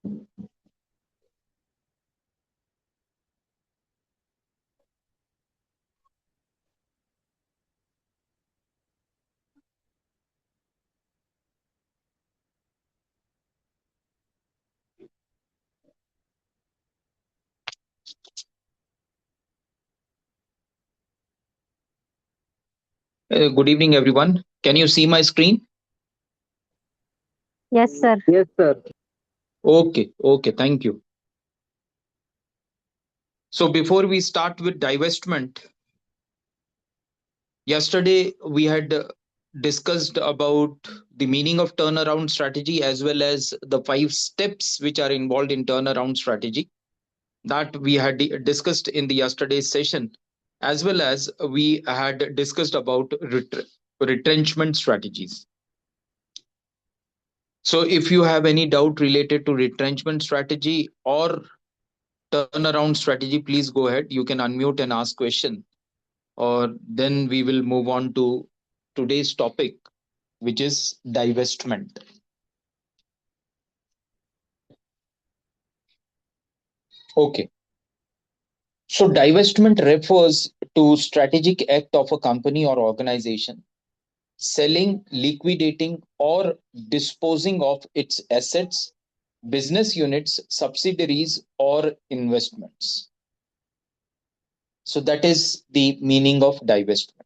Good evening, everyone. Can you see my screen? Yes, sir. Yes, sir. Okay, thank you. So, before we start with divestment, yesterday we had discussed about the meaning of turnaround strategy as well as the 5 steps which are involved in turnaround strategy that we had discussed in the yesterday's session, as well as we had discussed about retrenchment strategies. So, if you have any doubt related to retrenchment strategy or turnaround strategy, please go ahead. You can unmute and ask question, or then we will move on to today's topic, which is divestment. Okay. So divestment refers to strategic act of a company or organization selling, liquidating, or disposing of its assets, business units, subsidiaries, or investments. So that is the meaning of divestment.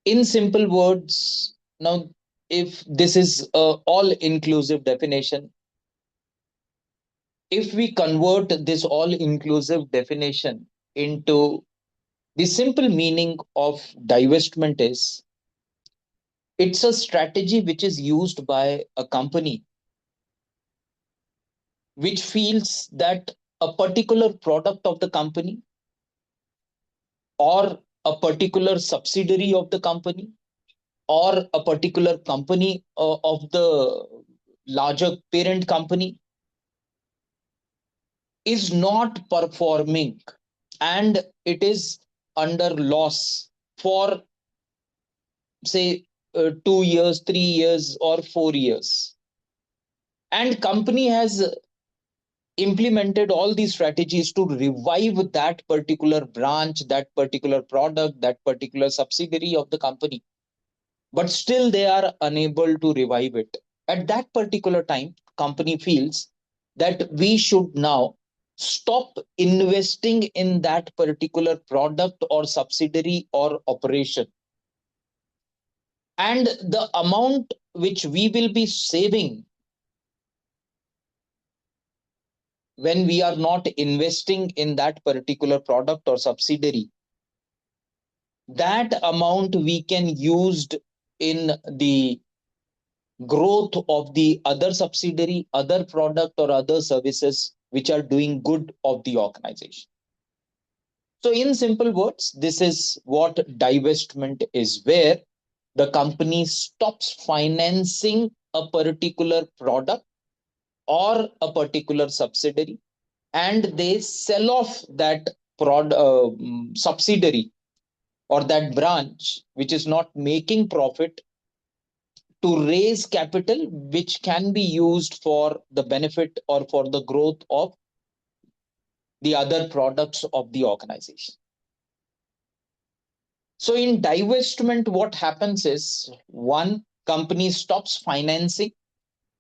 In simple words, now, if this is a all inclusive definition, if we convert this all inclusive definition into the simple meaning of divestment, is it's a strategy which is used by a company which feels that a particular product of the company or a particular subsidiary of the company or a particular company of the larger parent company is not performing, and it is under loss for, say, 2 years, 3 years, or 4 years, and company has implemented all these strategies to revive that particular branch, that particular product, that particular subsidiary of the company, but still they are unable to revive it. At that particular time, company feels that we should now stop investing in that particular product or subsidiary or operation, and the amount which we will be saving when we are not investing in that particular product or subsidiary, that amount we can used in the growth of the other subsidiary, other product, or other services which are doing good of the organization. So in simple words, this is what divestment is, where the company stops financing a particular product or a particular subsidiary, and they sell off that subsidiary or that branch which is not making profit, to raise capital which can be used for the benefit or for the growth of the other products of the organization. So in divestment, what happens is, one, company stops financing,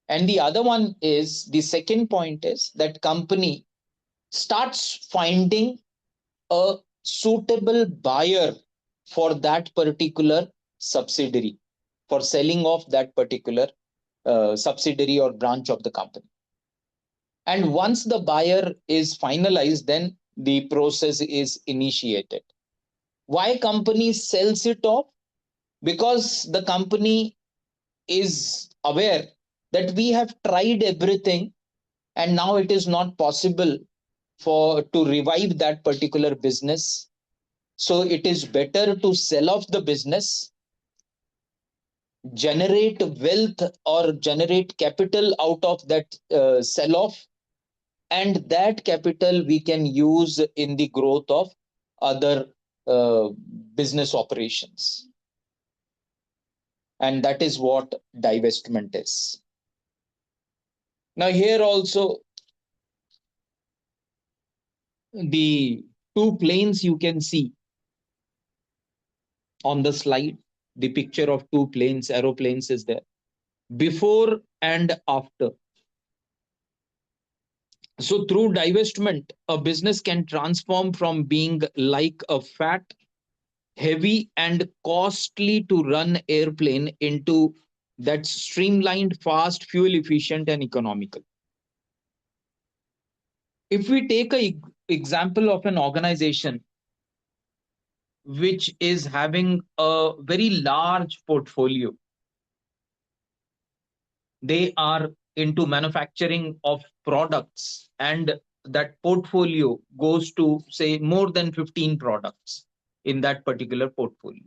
and the other one is, the second point is that company starts finding a suitable buyer for that particular subsidiary, for selling off that particular subsidiary or branch of the company. And once the buyer is finalized, then the process is initiated. Why company sells it off? Because the company is aware that we have tried everything and now it is not possible for to revive that particular business. So it is better to sell off the business, generate wealth or generate capital out of that sell off, and that capital we can use in the growth of other uh, business operations. And that is what divestment is. Now here also the two planes you can see on the slide. The picture of two planes, aeroplanes is there, before and after. So through divestment, a business can transform from being like a fat, heavy and costly to run airplane into that streamlined, fast, fuel efficient and economical. If we take a example of an organization which is having a very large portfolio, they are into manufacturing of products, and that portfolio goes to say more than 15 products in that particular portfolio.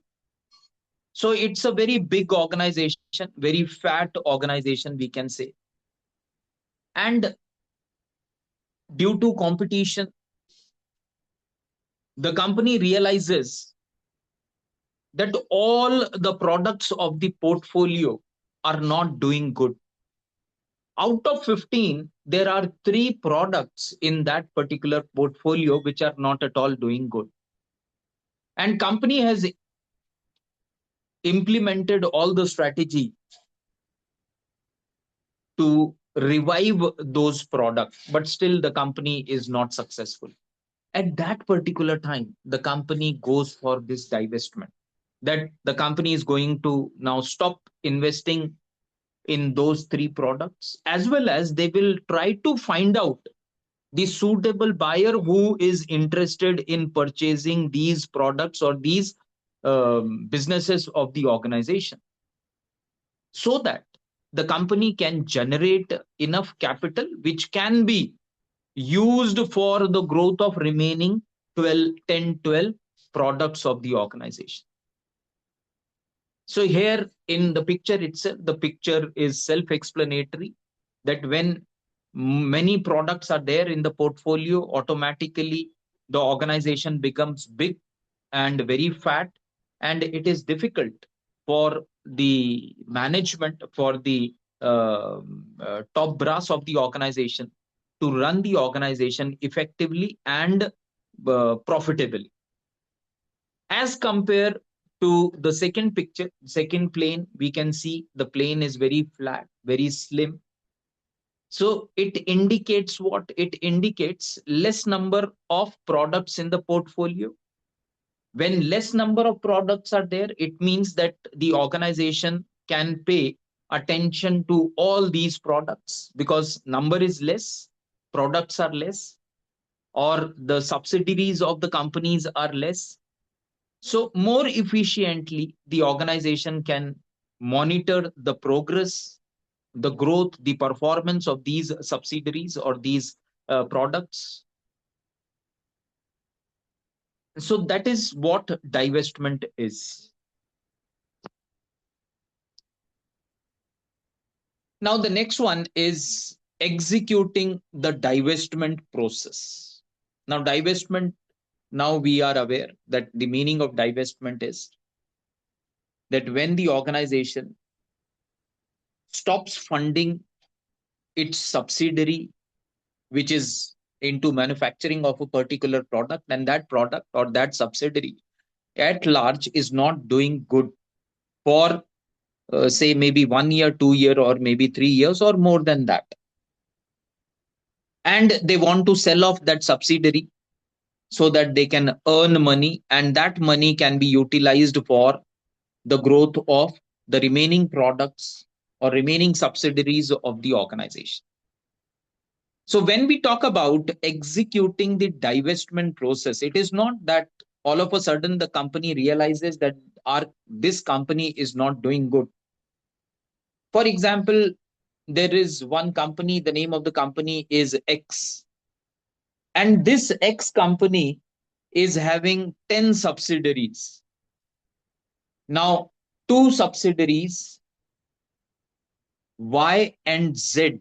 So it's a very big organization, very fat organization, we can say. And due to competition, the company realizes that all the products of the portfolio are not doing good. Out of 15, there are 3 products in that particular portfolio which are not at all doing good. And company has implemented all the strategy to revive those products, but still the company is not successful. At that particular time, the company goes for this divestment, that the company is going to now stop investing in those 3 products, as well as they will try to find out the suitable buyer who is interested in purchasing these products or these businesses of the organization, so that the company can generate enough capital which can be used for the growth of remaining 12 products of the organization. So here in the picture itself, the picture is self-explanatory, that when many products are there in the portfolio, automatically the organization becomes big and very fat, and it is difficult for the management, for the top brass of the organization to run the organization effectively and profitably. As compared to the second picture, second plane, we can see the plane is very flat, very slim. So it indicates what? It indicates less number of products in the portfolio. When less number of products are there, it means that the organization can pay attention to all these products because number is less, products are less, or the subsidiaries of the companies are less. So more efficiently, the organization can monitor the progress, the growth, the performance of these subsidiaries or these products. So that is what divestment is. Now, the next one is executing the divestment process. Now, divestment, now we are aware that the meaning of divestment is that when the organization stops funding its subsidiary, which is into manufacturing of a particular product, and that product or that subsidiary at large is not doing good for say maybe 1 year, 2 year, or maybe 3 years or more than that, and they want to sell off that subsidiary so that they can earn money, and that money can be utilized for the growth of the remaining products or remaining subsidiaries of the organization. So when we talk about executing the divestment process, it is not that all of a sudden the company realizes that this company is not doing good. For example, there is one company, the name of the company is X, and this X company is having 10 subsidiaries. Now, 2 subsidiaries, Y and Z,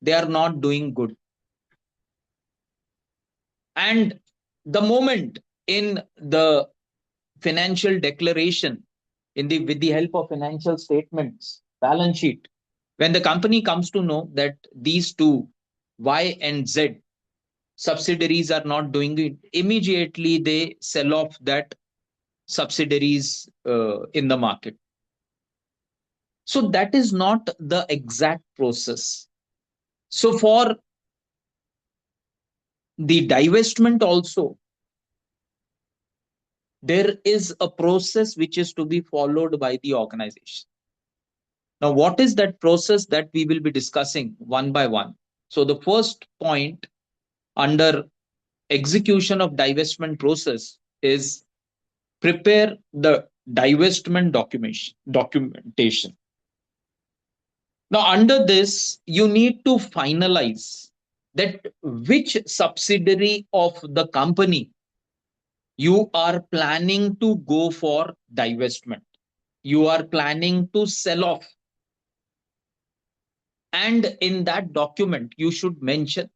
they are not doing good. And the moment in the financial declaration, with the help of financial statements, balance sheet, When the company comes to know that these two, Y and Z subsidiaries, are not doing it, immediately they sell off that subsidiaries in the market. So that is not the exact process. So for the divestment also, there is a process which is to be followed by the organization. Now, what is that process that we will be discussing one by one? So the first point under execution of divestment process is prepare the divestment documentation. Now, under this, you need to finalize that which subsidiary of the company you are planning to go for divestment, you are planning to sell off. And in that document, you should mention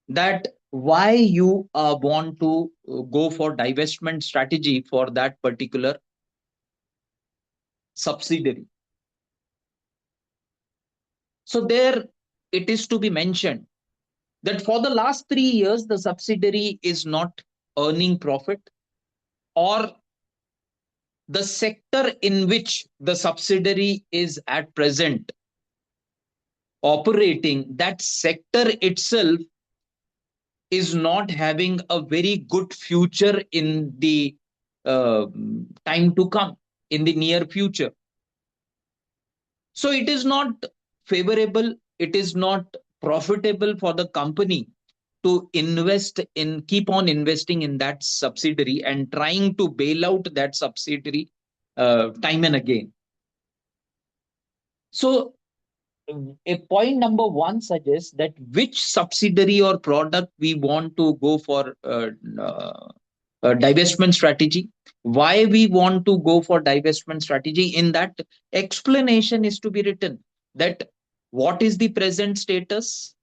that why you want to go for divestment strategy for that particular subsidiary. So there it is to be mentioned that for the last 3 years, the subsidiary is not earning profit, or the sector in which the subsidiary is at present operating, that sector itself is not having a very good future in the uh, time to come, in the near future. So it is not favorable, it is not profitable for the company to invest in, keep on investing in that subsidiary and trying to bail out that subsidiary time and again. So a point number one suggests that which subsidiary or product we want to go for divestment strategy, why we want to go for divestment strategy. In that, explanation is to be written that what is the present status,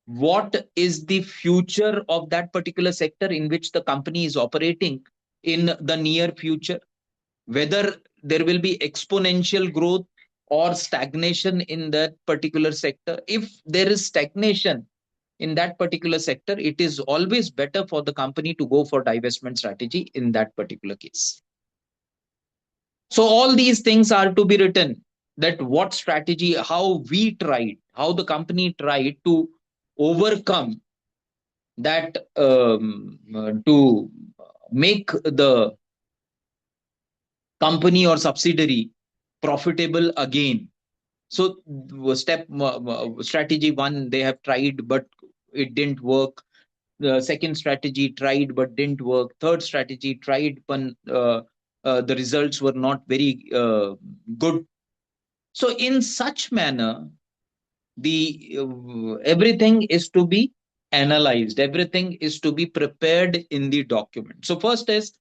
what is the future of that particular sector in which the company is operating in the near future, whether there will be exponential growth or stagnation in that particular sector. If there is stagnation in that particular sector, it is always better for the company to go for divestment strategy in that particular case. So all these things are to be written, that what strategy, how we tried, how the company tried to overcome that, to make the company or subsidiary profitable again. So step strategy one, they have tried but it didn't work. The second strategy tried but didn't work. Third strategy tried but the results were not very good. So in such manner, the everything is to be analyzed, everything is to be prepared in the document. So first is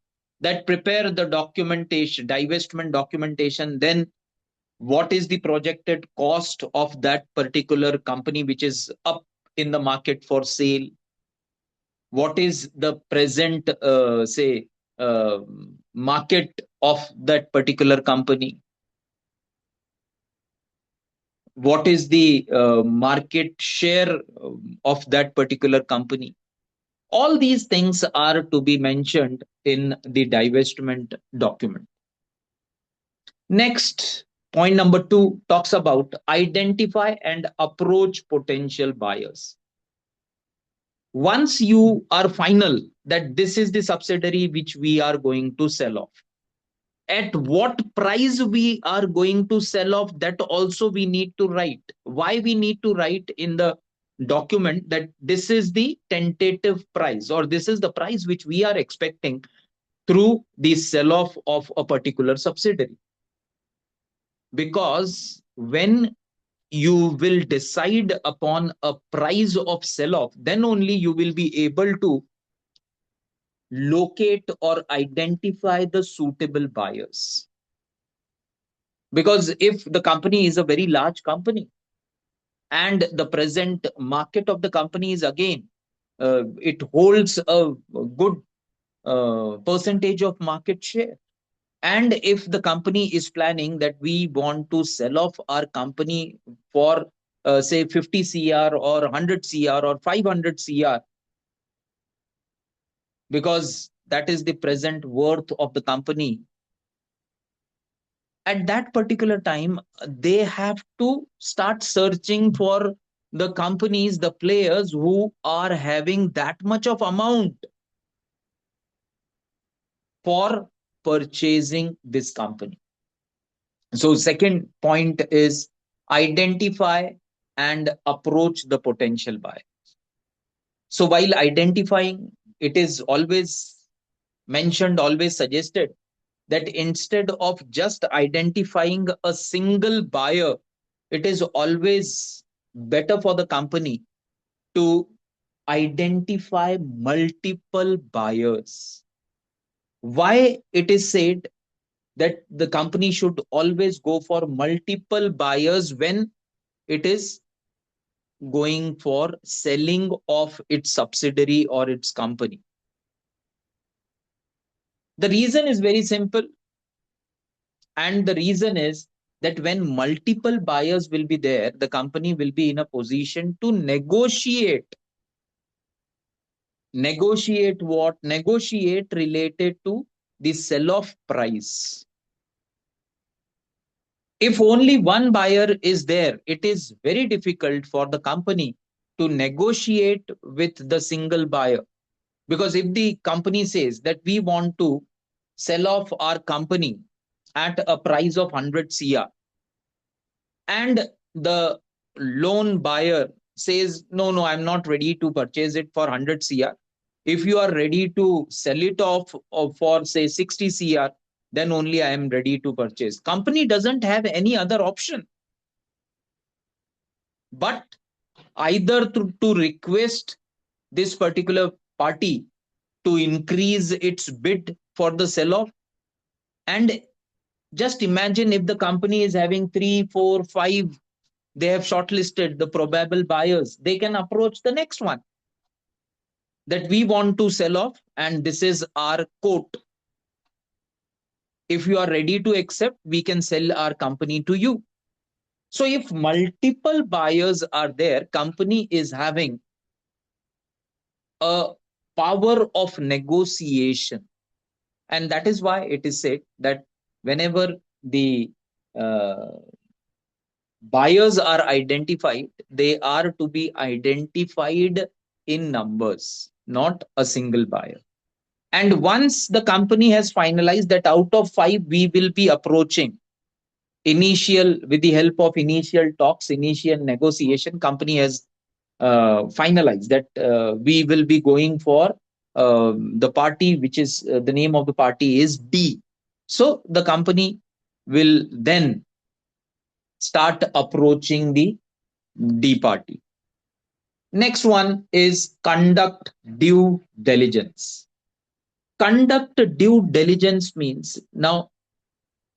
that prepare the documentation, divestment documentation. Then what is the projected cost of that particular company which is up in the market for sale, what is the present say uh, market of that particular company, what is the market share of that particular company. All these things are to be mentioned in the divestment document. Next, point number two talks about identify and approach potential buyers. Once you are final that this is the subsidiary which we are going to sell off, at what price we are going to sell off, that also we need to write. Why we need to write in the document that this is the tentative price, or this is the price which we are expecting through the sell off of a particular subsidiary. Because when you will decide upon a price of sell off, then only you will be able to locate or identify the suitable buyers. Because if the company is a very large company and the present market of the company is again it holds a good percentage of market share, And if the company is planning that we want to sell off our company for say 50 cr or 100 cr or 500 cr, because that is the present worth of the company, at that particular time they have to start searching for the companies, the players who are having that much of amount for purchasing this company. So second point is identify and approach the potential buyer. So while identifying, it is always mentioned, always suggested that instead of just identifying a single buyer, it is always better for the company to identify multiple buyers. Why it is said that the company should always go for multiple buyers when it is going for selling of its subsidiary or its company? The reason is very simple, and the reason is that when multiple buyers will be there, the company will be in a position to negotiate. Negotiate what? Negotiate related to the sell off price. If only one buyer is there, it is very difficult for the company to negotiate with the single buyer. Because if the company says that we want to sell off our company at a price of 100 cr, and the loan buyer says, no, no, I'm not ready to purchase it for 100 cr. If you are ready to sell it off for say 60 cr, then only I am ready to purchase. Company doesn't have any other option but either to request this particular party to increase its bid for the sell off. And just imagine if the company is having 3, 4, 5, they have shortlisted the probable buyers, they can approach the next one that we want to sell off and this is our quote. If you are ready to accept, we can sell our company to you. So if multiple buyers are there, company is having a power of negotiation. And that is why it is said that whenever the uh, buyers are identified, they are to be identified in numbers, not a single buyer. And once the company has finalized that out of 5, we will be approaching initial, with the help of initial talks, initial negotiation, company has finalized that we will be going for the party, which is the name of the party is D. So the company will then start approaching the D party. Next one is conduct due diligence. Conduct due diligence means, now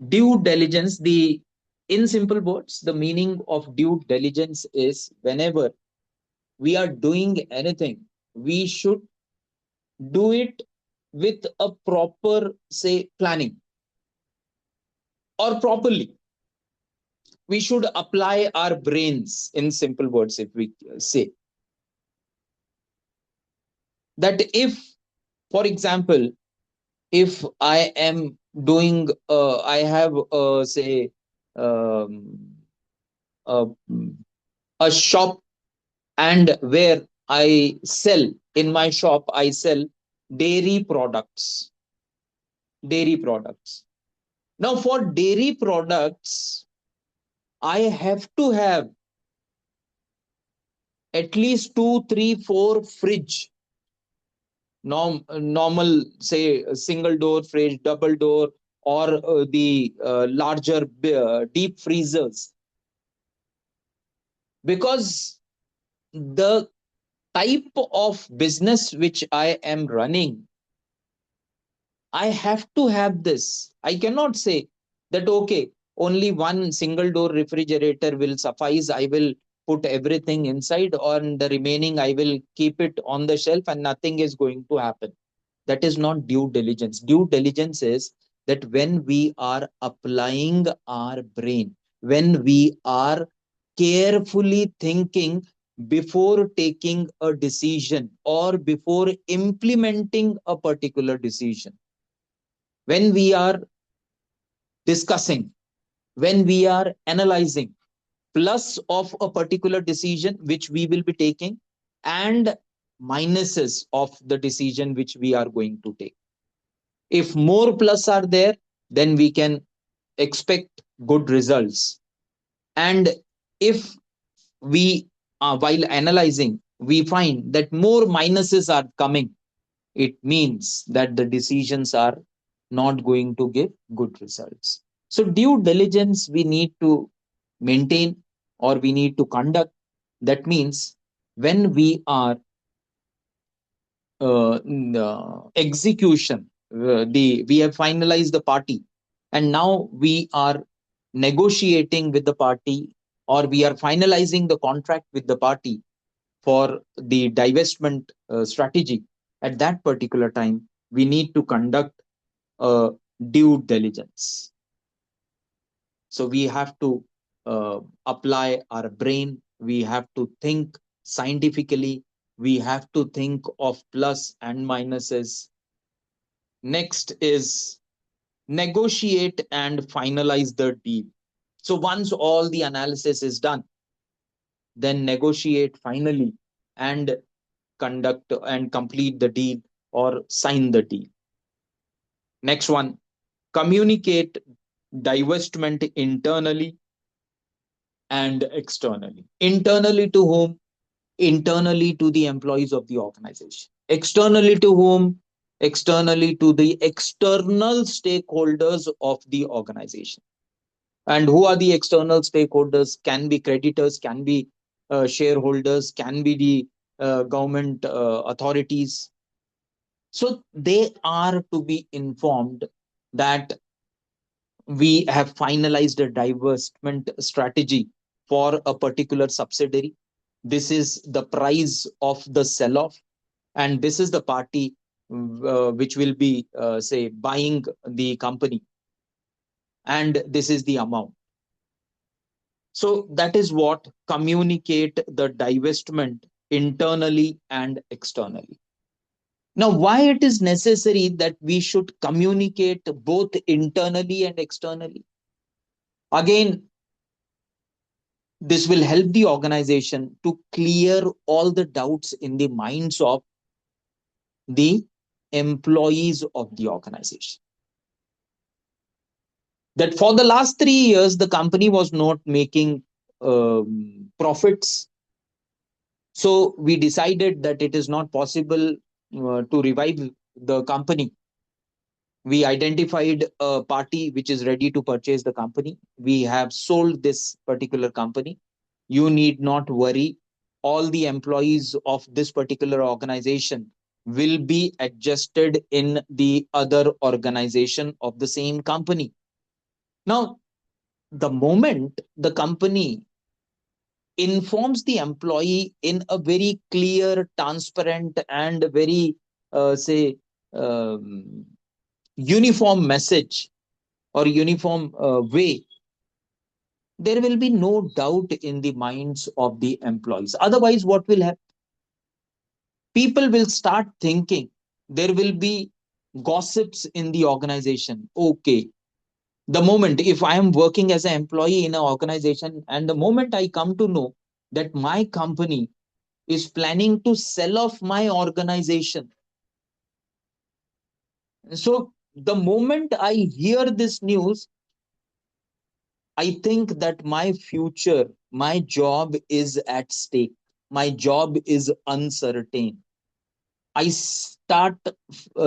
due diligence, the in simple words, the meaning of due diligence is whenever we are doing anything, we should do it with a proper, say, planning, or properly. We should apply our brains, in simple words, if we say that if, for example, if I am doing, I have, say, um, a, a shop, and where I sell, in my shop, I sell dairy products. Dairy products. Now, for dairy products, I have to have at least 2, 3, 4 fridge. Normal, say, single door fridge, double door, or the larger deep freezers. Because the type of business which I am running, I have to have this. I cannot say that, okay, only one single door refrigerator will suffice. I will put everything inside, and the remaining I will keep it on the shelf and nothing is going to happen. That is not due diligence. Due diligence is that when we are applying our brain, when we are carefully thinking before taking a decision or before implementing a particular decision, when we are discussing, when we are analyzing plus of a particular decision which we will be taking, and minuses of the decision which we are going to take. If more plus are there, then we can expect good results. And if we, while analyzing, we find that more minuses are coming, it means that the decisions are not going to give good results. So, due diligence we need to maintain or we need to conduct. That means when we are execution, the we have finalized the party, and now we are negotiating with the party, or we are finalizing the contract with the party for the divestment strategy. At that particular time, we need to conduct due diligence. So we have to apply our brain, we have to think scientifically, we have to think of plus and minuses. Next is negotiate and finalize the deal. So once all the analysis is done, then negotiate finally and conduct and complete the deal or sign the deal. Next one, communicate divestment internally and externally. Internally to whom? Internally to the employees of the organization. Externally to whom? Externally to the external stakeholders of the organization. And who are the external stakeholders? Can be creditors, can be shareholders, can be the government authorities. So they are to be informed that we have finalized a divestment strategy for a particular subsidiary. This is the price of the sell off, and this is the party which will be, say, buying the company, and this is the amount. So that is what communicate the divestment internally and externally. Now, why it is necessary that we should communicate both internally and externally? Again, this will help the organization to clear all the doubts in the minds of the employees of the organization. That for the last 3 years, the company was not making profits. So we decided that it is not possible to revive the company. We identified a party which is ready to purchase the company. We have sold this particular company. You need not worry. All the employees of this particular organization will be adjusted in the other organization of the same company. Now, the moment the company informs the employee in a very clear, transparent, and very, say, um, uniform message or uniform way, there will be no doubt in the minds of the employees. Otherwise, what will happen? People will start thinking, there will be gossips in the organization. Okay, the moment, if I am working as an employee in an organization, and the moment I come to know that my company is planning to sell off my organization, so the moment I hear this news, I think that my future, my job is at stake, my job is uncertain. I start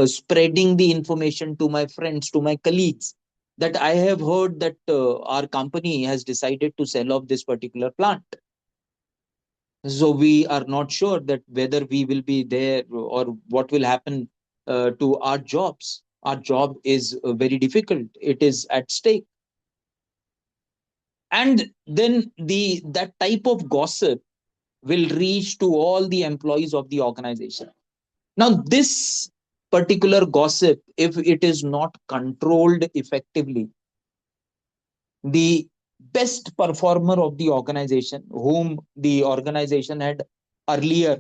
spreading the information to my friends, to my colleagues, that I have heard that our company has decided to sell off this particular plant. So we are not sure that whether we will be there or what will happen to our jobs. Our job is very difficult. It is at stake. And then the that type of gossip will reach to all the employees of the organization. Now, this particular gossip, if it is not controlled effectively, the best performer of the organization, whom the organization had earlier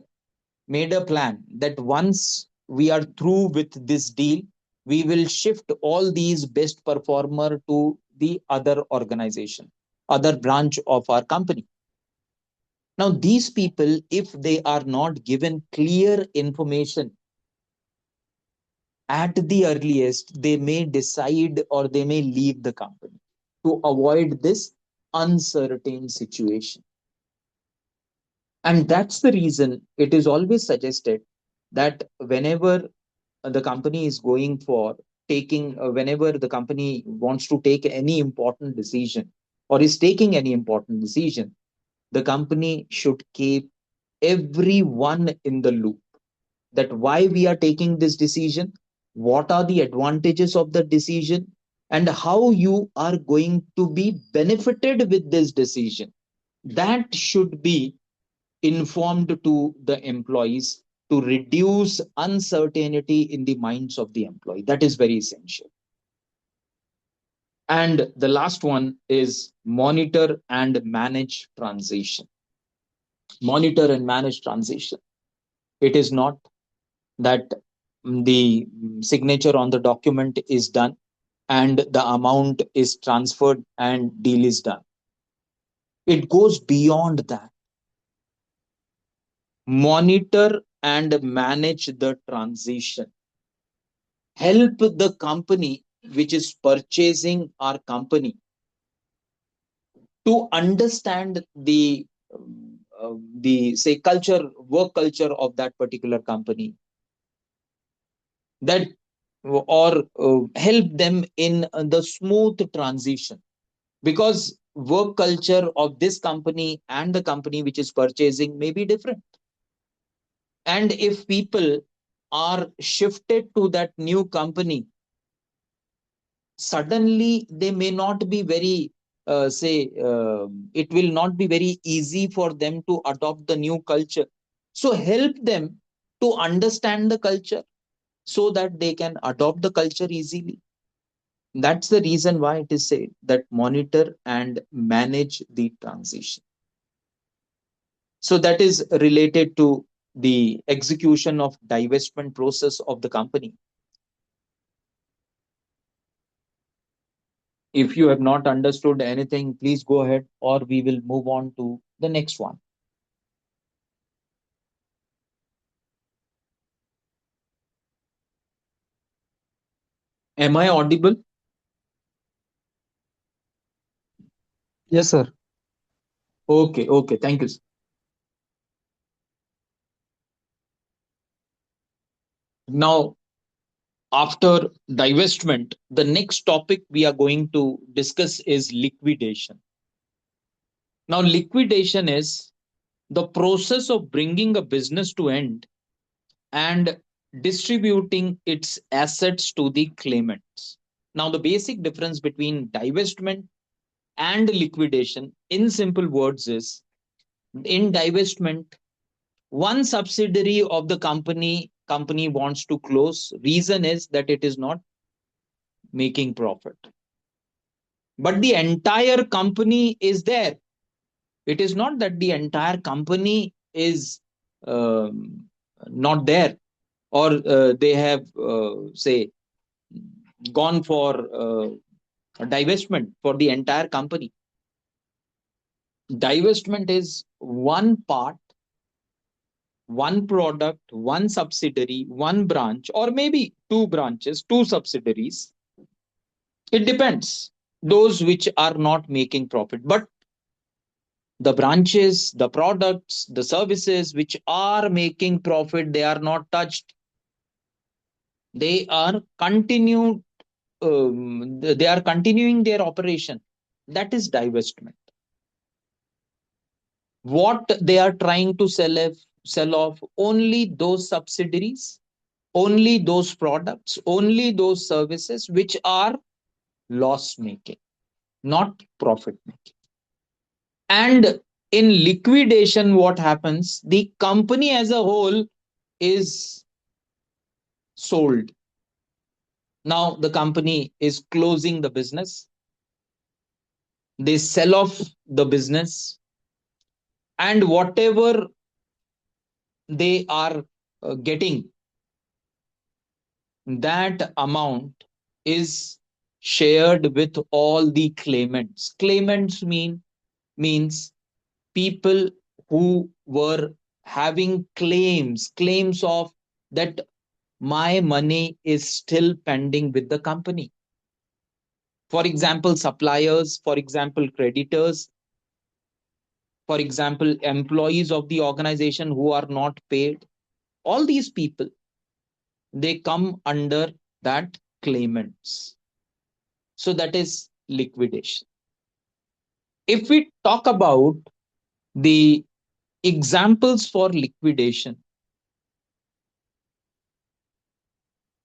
made a plan that once we are through with this deal, we will shift all these best performer to the other organization, other branch of our company. Now these people, if they are not given clear information at the earliest, they may decide or they may leave the company to avoid this uncertain situation. And that's the reason it is always suggested that whenever the company is going for taking, whenever the company wants to take any important decision or is taking any important decision, the company should keep everyone in the loop, that why we are taking this decision, what are the advantages of the decision, and how you are going to be benefited with this decision. That should be informed to the employees to reduce uncertainty in the minds of the employee. That is very essential. And the last one is monitor and manage transition. Monitor and manage transition. It is not that the signature on the document is done and the amount is transferred and deal is done. It goes beyond that. Monitor and manage the transition. Help the company which is purchasing our company to understand the say culture, work culture of that particular company, that or help them in the smooth transition, because work culture of this company and the company which is purchasing may be different. And if people are shifted to that new company, suddenly they may not be very say it will not be very easy for them to adopt the new culture. So help them to understand the culture so that they can adopt the culture easily. That's the reason why it is said that monitor and manage the transition. So that is related to the execution of divestment process of the company. If you have not understood anything, please go ahead, or we will move on to the next one. Am I audible? Yes, sir. Okay, okay, thank you. Now, after divestment, the next topic we are going to discuss is liquidation. Now, liquidation is the process of bringing a business to end and distributing its assets to the claimants. Now, the basic difference between divestment and liquidation, in simple words, is in divestment, one subsidiary of the company wants to close. Reason is that it is not making profit. But the entire company is there. It is not that the entire company is not there, or they have say gone for divestment for the entire company. Divestment is one part, one product, one subsidiary, one branch, or maybe two branches, two subsidiaries. It depends. Those which are not making profit, but the branches, the products, the services which are making profit, they are not touched. They are continued. They are continuing their operation. That is divestment. What they are trying to sell off only those subsidiaries, only those products, only those services which are loss making, not profit making. And in liquidation, what happens? The company as a whole is sold. Now the company is closing the business, they sell off the business, and whatever they are getting, that amount is shared with all the claimants. Claimants means people who were having claims of that my money is still pending with the company. For example, suppliers, for example, creditors, for example, employees of the organization who are not paid. All these people, they come under that claimants. So that is liquidation. If we talk about the examples for liquidation,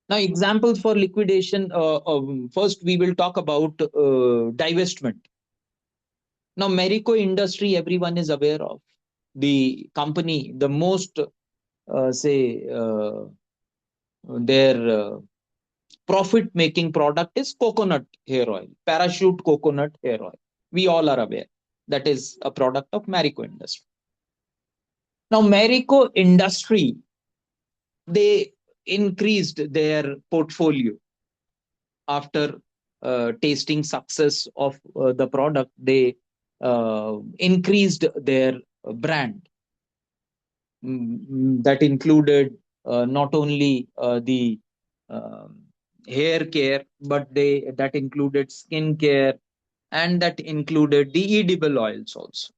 now examples for liquidation, first we will talk about divestment. Now Marico industry, everyone is aware of. The company, the most say their profit making product is coconut hair oil, parachute coconut hair oil. We all are aware that is a product of Marico industry. Now Marico industry, they increased their portfolio after tasting success of the product. They increased their brand. That included not only the um, hair care, but they that included skin care, and that included the edible oils also,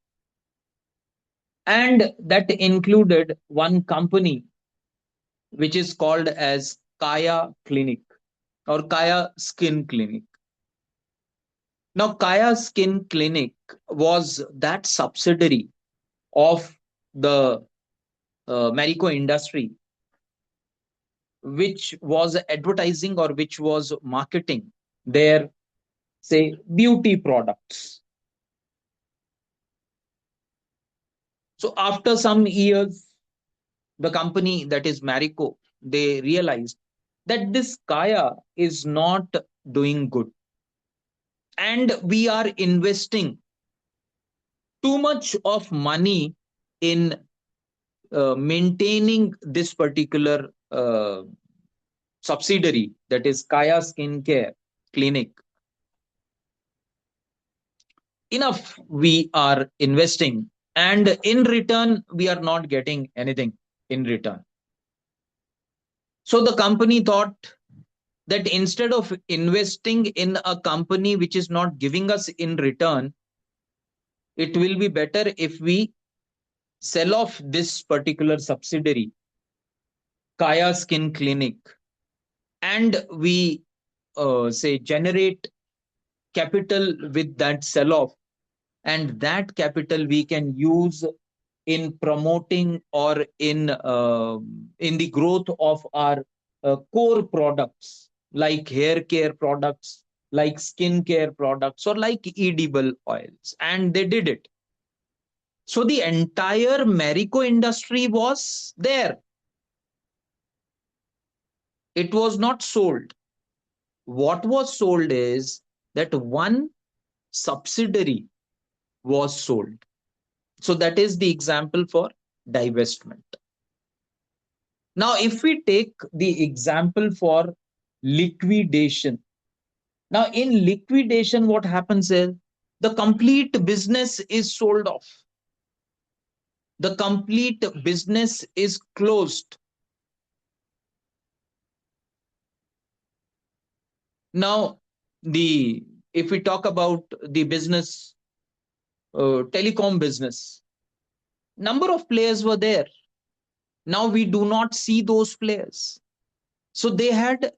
and that included one company which is called as Kaya Clinic or Kaya Skin Clinic. Now Kaya Skin Clinic was that subsidiary of the Marico industry, which was advertising or which was marketing their, say, beauty products. So after some years, the company, that is Marico, they realized that this Kaya is not doing good, and we are investing too much of money in maintaining this particular subsidiary, that is Kaya Skincare Clinic. Enough we are investing, and in return we are not getting anything in return. So the company thought that instead of investing in a company which is not giving us in return, it will be better if we sell off this particular subsidiary, Kaya Skin Clinic, and we say generate capital with that sell off, and that capital we can use in promoting or in the growth of our core products like hair care products, like skin care products, or like edible oils. And they did it. So the entire Marico industry was there. It was not sold. What was sold is that one subsidiary was sold. So that is the example for divestment. Now, if we take the example for liquidation, now in liquidation, what happens is the complete business is sold off. The complete business is closed. Now, the if we talk about the business, telecom business, number of players were there. Now we do not see those players. So they had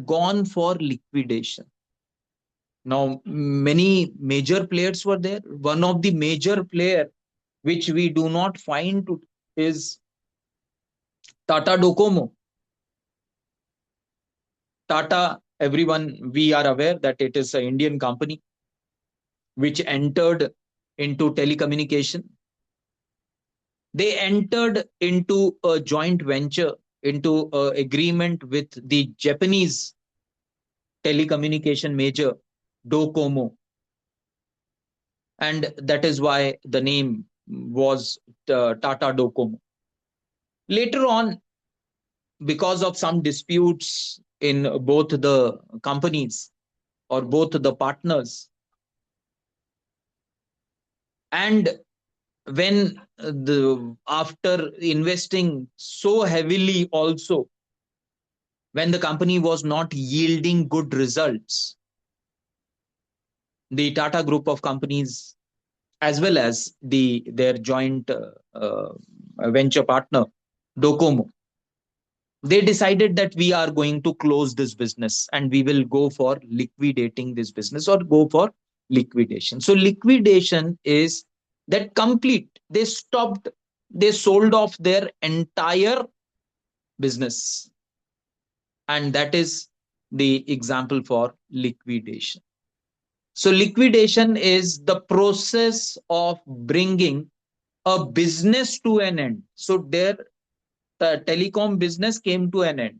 gone for liquidation. Now, many major players were there. One of the major player which we do not find is Tata Docomo. Tata, everyone, we are aware that it is an Indian company which entered into telecommunication. They entered into a joint venture into an agreement with the Japanese telecommunication major Docomo, and that is why the name was Tata Docomo. Later on, because of some disputes in both the companies or both the partners, and when the after investing so heavily also, when the company was not yielding good results, the Tata group of companies, as well as their joint venture partner Docomo, they decided that we are going to close this business and we will go for liquidating this business or go for liquidation. So liquidation is that complete, they stopped, they sold off their entire business, and that is the example for liquidation. So liquidation is the process of bringing a business to an end. So their telecom business came to an end,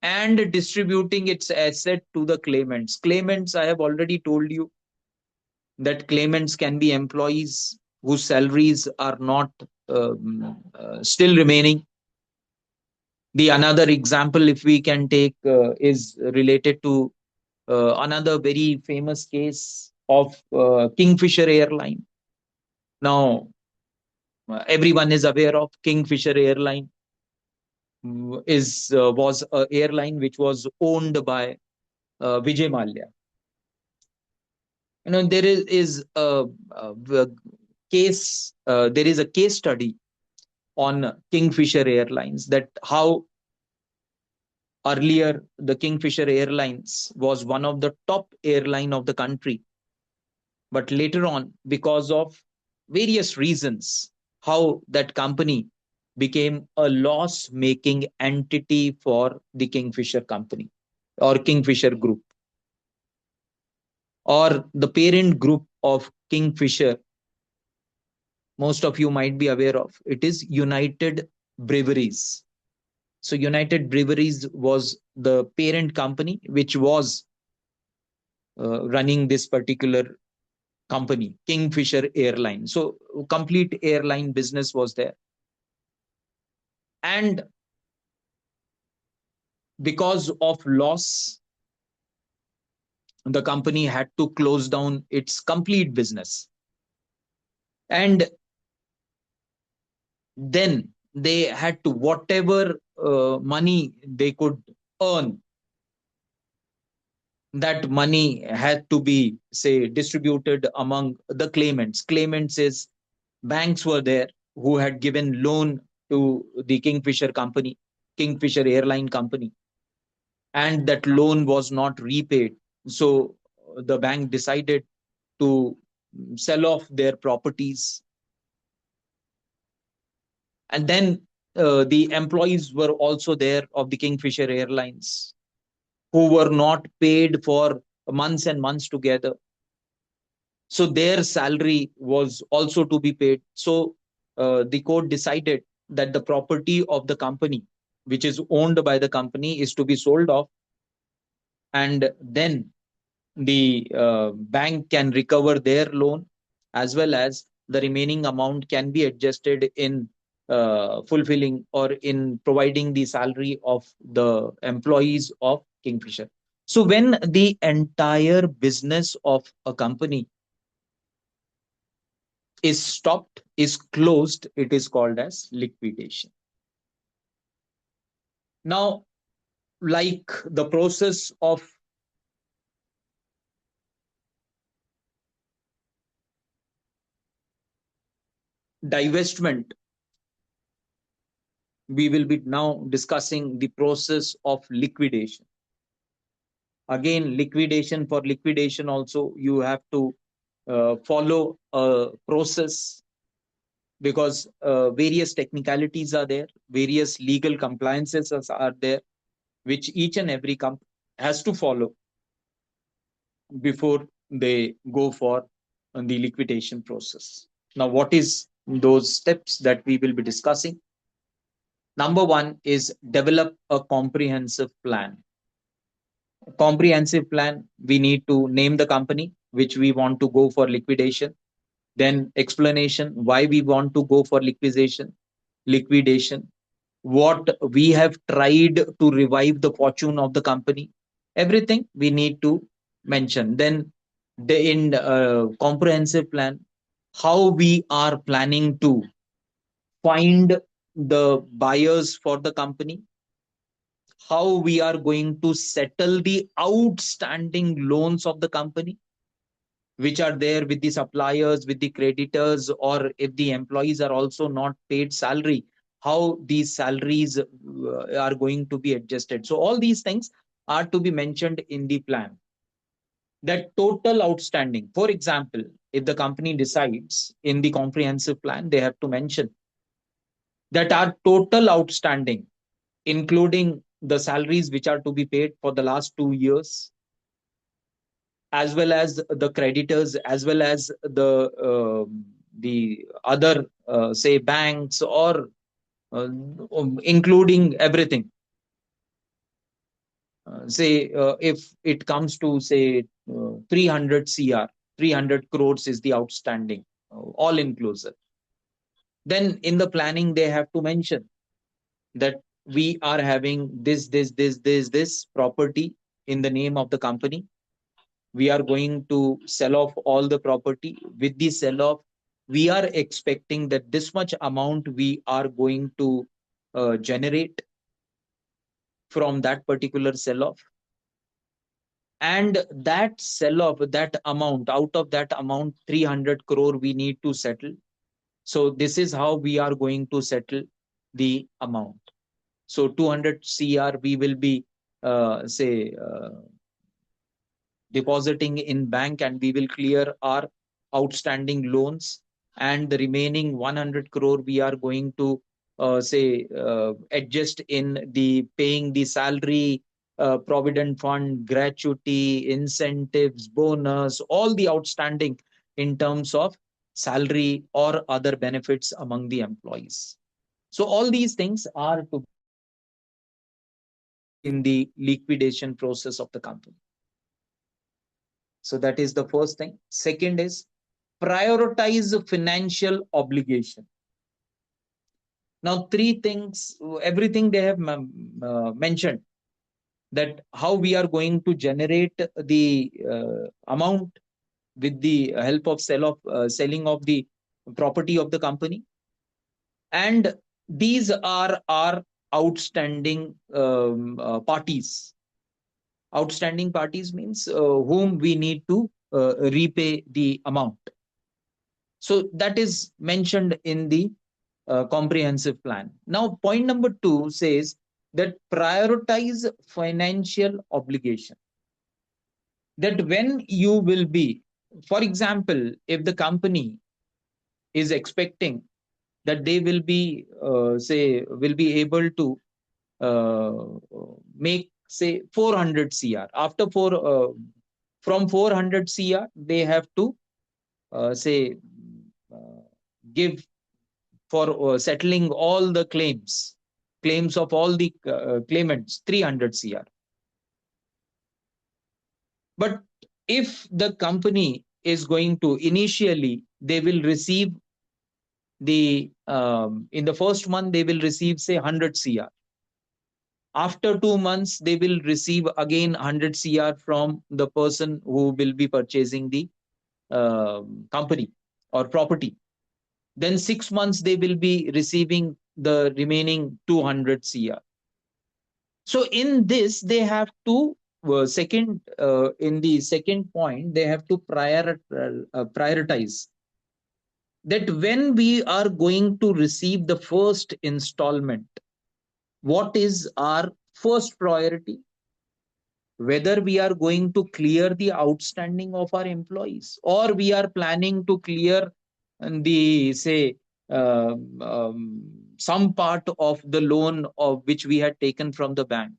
and distributing its asset to the claimants. Claimants, I have already told you that claimants can be employees whose salaries are not still remaining. The another example, if we can take, is related to another very famous case of Kingfisher Airline. Now, everyone is aware of Kingfisher Airline. Is Was a airline which was owned by Vijay Mallya. There is a case. There is a case study on Kingfisher Airlines, that how earlier the Kingfisher Airlines was one of the top airline of the country, but later on, because of various reasons, how that company became a loss making entity for the Kingfisher company or Kingfisher group, or the parent group of Kingfisher. Most of you might be aware of it is United Breweries. So United Breweries was the parent company which was running this particular company, Kingfisher Airline. So complete airline business was there, and because of loss, the company had to close down its complete business, and then they had to, whatever money they could earn, that money had to be, say, distributed among the claimants. Claimants is banks were there who had given loan to the Kingfisher company, Kingfisher Airline company, and that loan was not repaid. So the bank decided to sell off their properties, and then the employees were also there of the Kingfisher Airlines who were not paid for months and months together. So their salary was also to be paid. So the court decided that the property of the company, which is owned by the company, is to be sold off, and then the bank can recover their loan, as well as the remaining amount can be adjusted in fulfilling or in providing the salary of the employees of Kingfisher. So when the entire business of a company is stopped, is closed, it is called as liquidation. Now, like the process of divestment, we will be now discussing the process of liquidation. Again, liquidation, for liquidation also you have to follow a process, because various technicalities are there, various legal compliances are there, which each and every company has to follow before they go for the liquidation process. Now, what is those steps that we will be discussing? Number one is develop a comprehensive plan. Comprehensive plan, we need to name the company which we want to go for liquidation, then explanation why we want to go for liquidation, what we have tried to revive the fortune of the company, everything we need to mention. Then the in comprehensive plan, how we are planning to find the buyers for the company, how we are going to settle the outstanding loans of the company which are there with the suppliers, with the creditors, or if the employees are also not paid salary, how these salaries are going to be adjusted. So all these things are to be mentioned in the plan. That total outstanding, for example, if the company decides in the comprehensive plan, they have to mention that our total outstanding, including the salaries which are to be paid for the last 2 years, as well as the creditors, as well as the other say banks, or including everything. Say if it comes to say 300 cr, 300 crores is the outstanding, all inclusive. Then in the planning they have to mention that we are having this property in the name of the company. We are going to sell off all the property. With the sell off, we are expecting that this much amount we are going to generate from that particular sell off. And that sell off, that amount, out of that amount, 300 crore we need to settle. So this is how we are going to settle the amount. So 200 cr we will be say depositing in bank, and we will clear our outstanding loans, and the remaining 100 crore we are going to say adjust in the paying the salary, provident fund, gratuity, incentives, bonus, all the outstanding in terms of salary or other benefits among the employees. So all these things are to in the liquidation process of the company. So that is the first thing. Second is prioritize financial obligation. Now, three things, everything they have mentioned, that how we are going to generate the amount with the help of selling of the property of the company. And these are our outstanding parties. Outstanding parties means whom we need to repay the amount. So that is mentioned in the comprehensive plan. Now, point number 2 says that prioritize financial obligation. That when you will be, for example, if the company is expecting that they will be, will be able to make, say, 400 CR. From 400 CR, they have to, uh, give for settling all the claims of all the claimants, 300 CR. But if the company is going to initially, they will receive the in the first month they will receive say 100 CR. After 2 months they will receive again 100 CR from the person who will be purchasing the company or property. Then 6 months they will be receiving the remaining 200 CR. So in this they have to in the second point they have to prioritize that when we are going to receive the first installment, what is our first priority? Whether we are going to clear the outstanding of our employees, or we are planning to clear the say some part of the loan of which we had taken from the bank.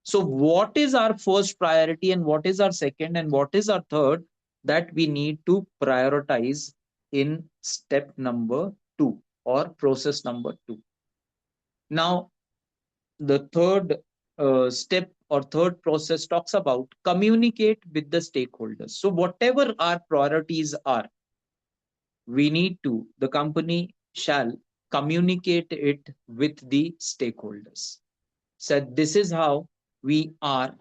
So what is our first priority, and what is our second, and what is our third, that we need to prioritize in step number 2 or process number 2. Now, the third step or third process talks about communicate with the stakeholders. So, whatever our priorities are, we need to, the company shall communicate it with the stakeholders. So, this is how we are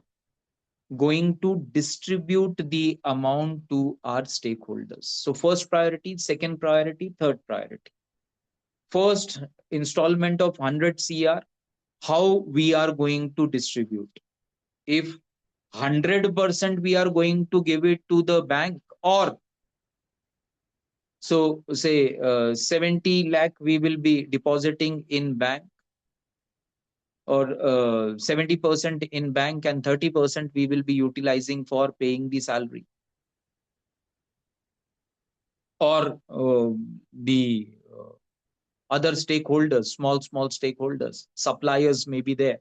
going to distribute the amount to our stakeholders. So, first priority, second priority, third priority. First installment of 100 CR, how we are going to distribute. If 100% we are going to give it to the bank, or so say 70 lakh we will be depositing in bank, or 70% in bank and 30% we will be utilizing for paying the salary, or the other stakeholders, small stakeholders, suppliers may be there,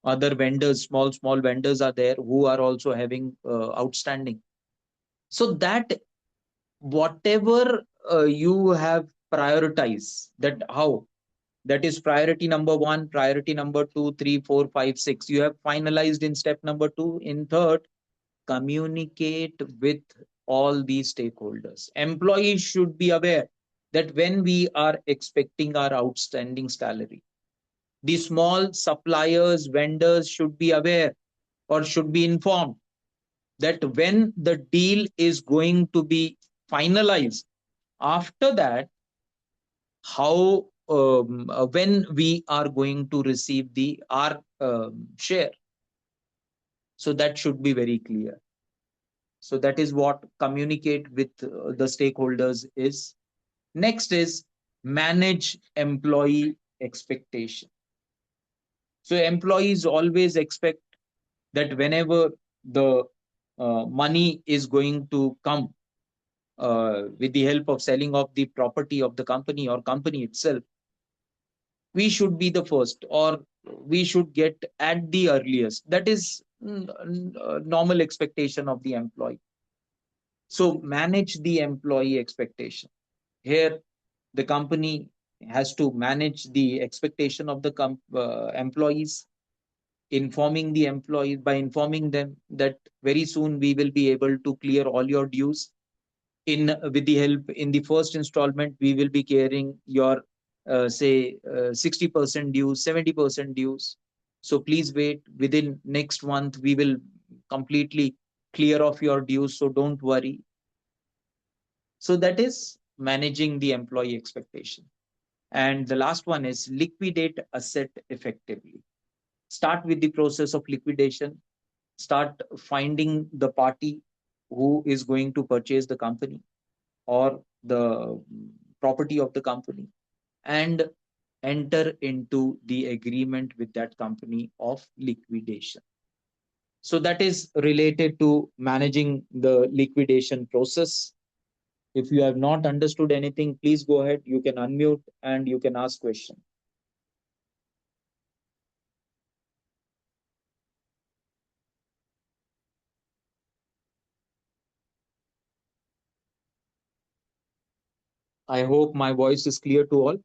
other vendors, small vendors are there who are also having outstanding. So that whatever you have prioritized, that how, that is priority number one, priority number two, three, four, five, six, you have finalized in step number two. In third, communicate with all these stakeholders. Employees should be aware that when we are expecting our outstanding salary, the small suppliers, vendors should be aware or should be informed that when the deal is going to be finalized, after that, how when we are going to receive the our share. So that should be very clear. So that is what communicate with the stakeholders is. Next is manage employee expectation. So employees always expect that whenever the money is going to come with the help of selling of the property of the company or company itself, we should be the first, or we should get at the earliest. That is normal expectation of the employee. So manage the employee expectation. Here, the company has to manage the expectation of the employees, informing the employees by informing them that very soon we will be able to clear all your dues. In with the help, in the first installment we will be carrying your say 60% dues, 70% dues. So please wait, within next month we will completely clear off your dues, so don't worry. So that is managing the employee expectation. And the last one is liquidate asset effectively. Start with the process of liquidation. Start finding the party who is going to purchase the company or the property of the company, and enter into the agreement with that company of liquidation. So that is related to managing the liquidation process. If you have not understood anything, please go ahead, you can unmute and you can ask question. I hope my voice is clear to all.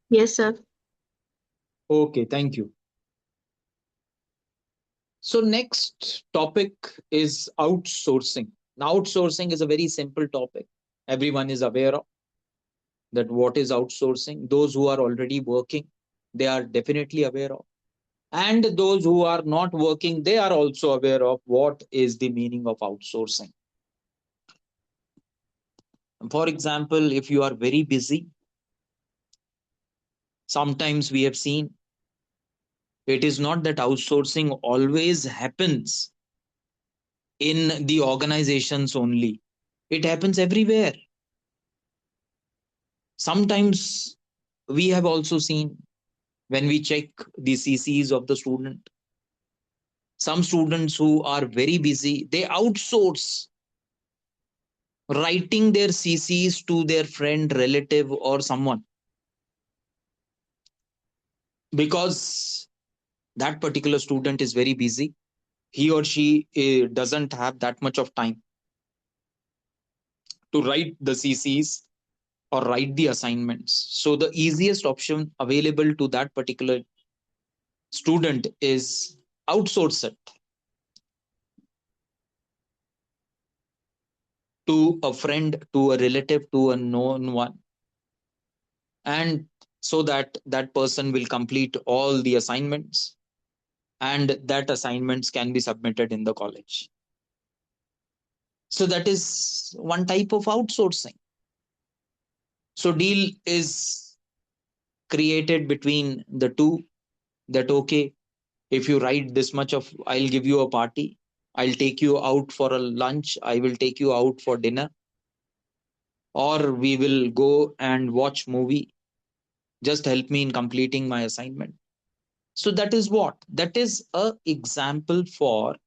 Yes, sir. Okay, thank you. So next topic is outsourcing. Now, outsourcing is a very simple topic. Everyone is aware of that what is outsourcing. Those who are already working, they are definitely aware of. And those who are not working, they are also aware of what is the meaning of outsourcing. For example, if you are very busy, sometimes we have seen it is not that outsourcing always happens in the organizations only, it happens everywhere. Sometimes we have also seen, when we check the CCs of the student, some students who are very busy, they outsource writing their CCs to their friend, relative, or someone, because that particular student is very busy. He or she doesn't have that much of time to write the CCs or write the assignments. So the easiest option available to that particular student is outsource it to a friend, to a relative, to a known one, and so that that person will complete all the assignments, and that assignments can be submitted in the college. So that is one type of outsourcing. So deal is created between the two, that okay, if you write this much of, I'll give you a party, I'll take you out for a lunch, I will take you out for dinner, or we will go and watch movie, just help me in completing my assignment. So that is what, that is a example for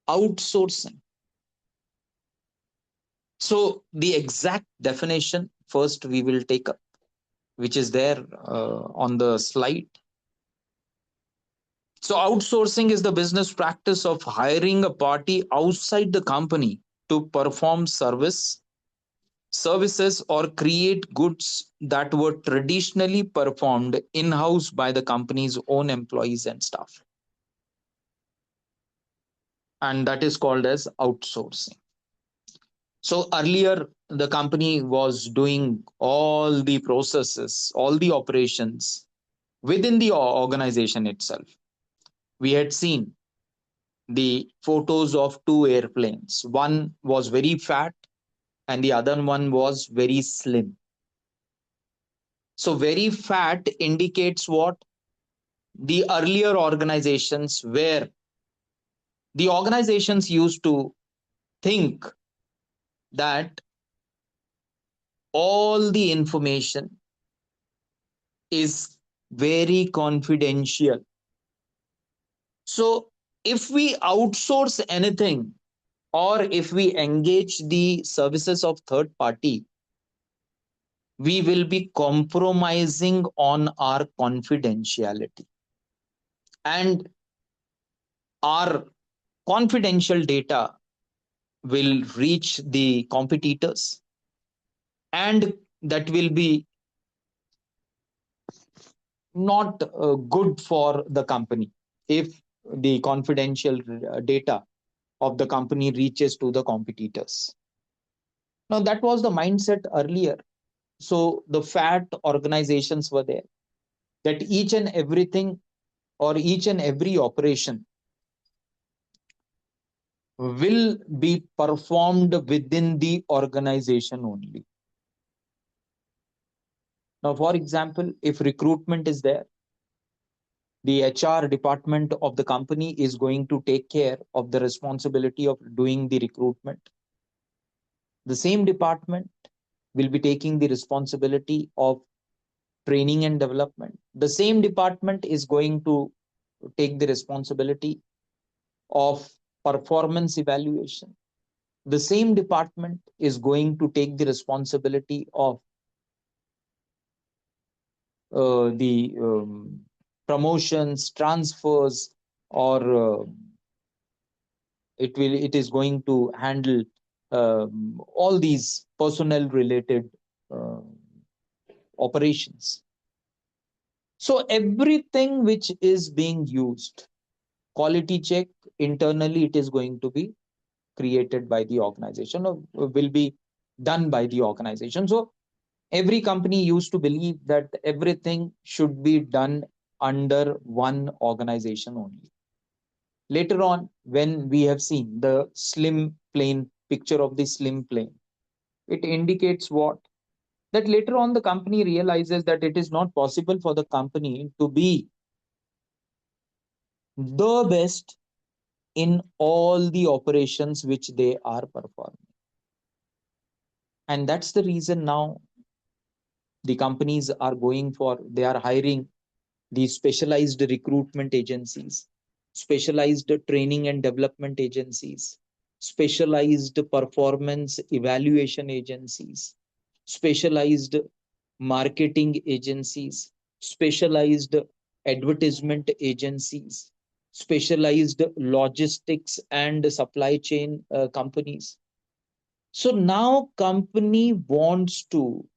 outsourcing. So the exact definition first we will take up, which is there on the slide. So outsourcing is the business practice of hiring a party outside the company to perform services or create goods that were traditionally performed in-house by the company's own employees and staff. And that is called as outsourcing. So earlier, the company was doing all the processes, all the operations within the organization itself. We had seen the photos of two airplanes. One was very fat and the other one was very slim. So, very fat indicates what? The earlier organizations, where the organizations used to think that all the information is very confidential. So, if we outsource anything or if we engage the services of third party, we will be compromising on our confidentiality, and our confidential data will reach the competitors, and that will be not good for the company if the confidential data of the company reaches to the competitors. Now that was the mindset earlier. So the fat organizations were there, that each and everything or each and every operation will be performed within the organization only. Now, for example, if recruitment is there, the HR department of the company is going to take care of the responsibility of doing the recruitment. The same department will be taking the responsibility of training and development. The same department is going to take the responsibility of performance evaluation. The same department is going to take the responsibility of the promotions, transfers, or it is going to handle all these personnel related uh, operations. So everything which is being used, quality check internally, it is going to be created by the organization, or will be done by the organization. So every company used to believe that everything should be done under one organization only. Later on, when we have seen the slim plane, picture of the slim plane, it indicates what? That later on the company realizes that it is not possible for the company to be the best in all the operations which they are performing. And that's the reason now the companies are going for, they are hiring these specialized recruitment agencies, specialized training and development agencies, specialized performance evaluation agencies, specialized marketing agencies, specialized advertisement agencies, specialized logistics and supply chain companies. So now company wants to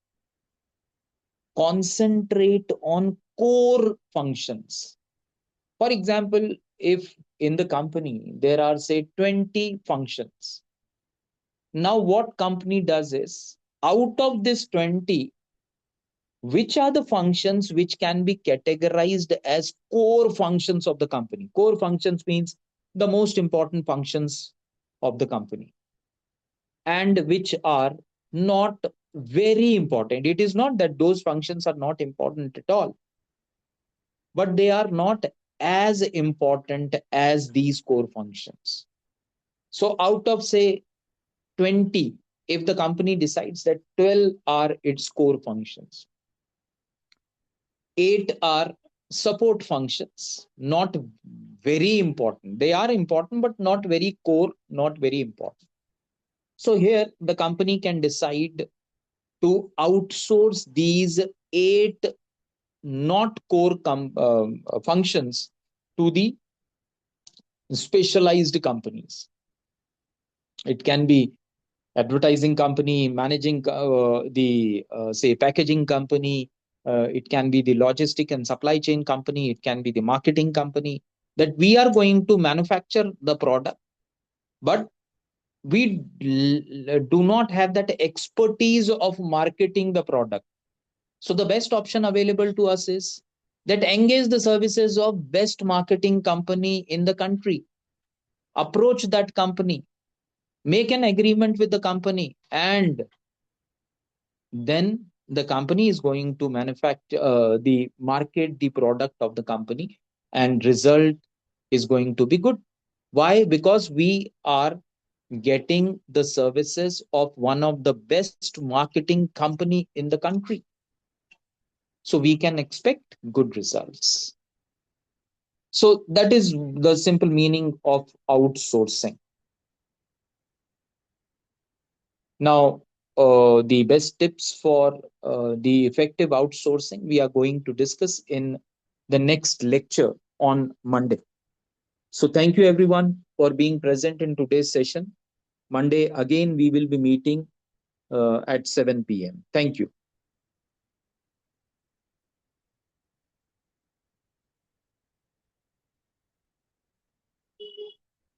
concentrate on core functions. For example, if in the company there are say 20 functions, now what company does is, out of this 20, which are the functions which can be categorized as core functions of the company? Core functions means the most important functions of the company, and which are not very important. It is not that those functions are not important at all, but they are not as important as these core functions. So out of say 20, if the company decides that 12 are its core functions, 8 are support functions, not very important. They are important, but not very core, not very important. So here the company can decide to outsource these 8 not core functions to the specialized companies. It can be advertising company, managing the say packaging company. It can be the logistic and supply chain company. It can be the marketing company. That we are going to manufacture the product, but we do not have that expertise of marketing the product. So the best option available to us is that engage the services of best marketing company in the country. Approach that company, make an agreement with the company, and then the company is going to manufacture the market the product of the company, and result is going to be good. Why? Because we are getting the services of one of the best marketing company in the country, so we can expect good results. So that is the simple meaning of outsourcing. Now, the best tips for the effective outsourcing we are going to discuss in the next lecture on Monday. So, thank you everyone for being present in today's session. Monday, again, we will be meeting at 7 p.m. Thank you.